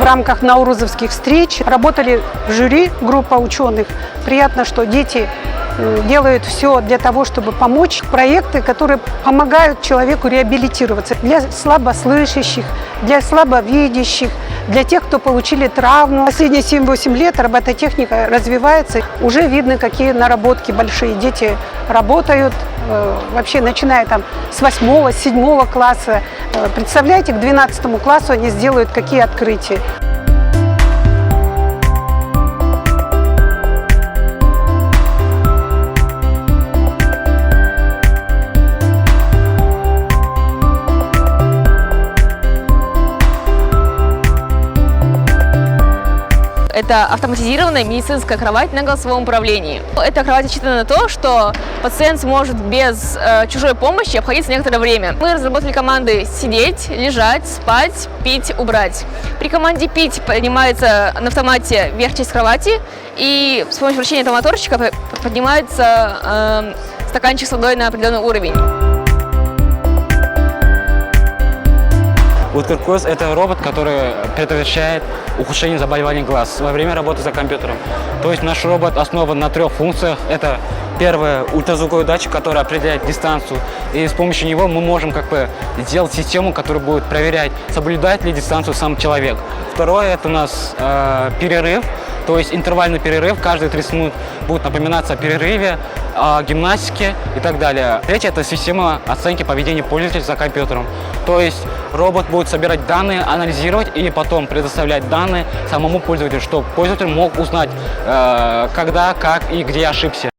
рамках наурузовских встреч. Работали в жюри, группа ученых. Приятно, что дети делают все для того, чтобы помочь. Проекты, которые помогают человеку реабилитироваться. Для слабослышащих, для слабовидящих, для тех, кто получили травму. Последние 7-8 лет робототехника развивается. Уже видно, какие наработки большие. Дети работают, вообще начиная там с 8-7 класса. Представляете, к 12 классу они сделают какие открытия. Это автоматизированная медицинская кровать на голосовом управлении. Эта кровать рассчитана на то, что пациент сможет без чужой помощи обходиться некоторое время. Мы разработали команды сидеть, лежать, спать, пить, убрать. При команде пить поднимается на автомате верхняя часть кровати, и с помощью вращения этого моторчика поднимается стаканчик с водой на определенный уровень. Уткеркос – это робот, который предотвращает ухудшение заболеваний глаз во время работы за компьютером. То есть наш робот основан на 3 функциях. Это первое – ультразвуковой датчик, который определяет дистанцию. И с помощью него мы можем сделать систему, которая будет проверять, соблюдает ли дистанцию сам человек. Второе – это у нас перерыв, то есть интервальный перерыв. Каждые 30 минут будет напоминаться о перерыве, о гимнастике и так далее. Третье – это система оценки поведения пользователя за компьютером. То есть робот будет собирать данные, анализировать и потом предоставлять данные самому пользователю, чтобы пользователь мог узнать, когда, как и где ошибся.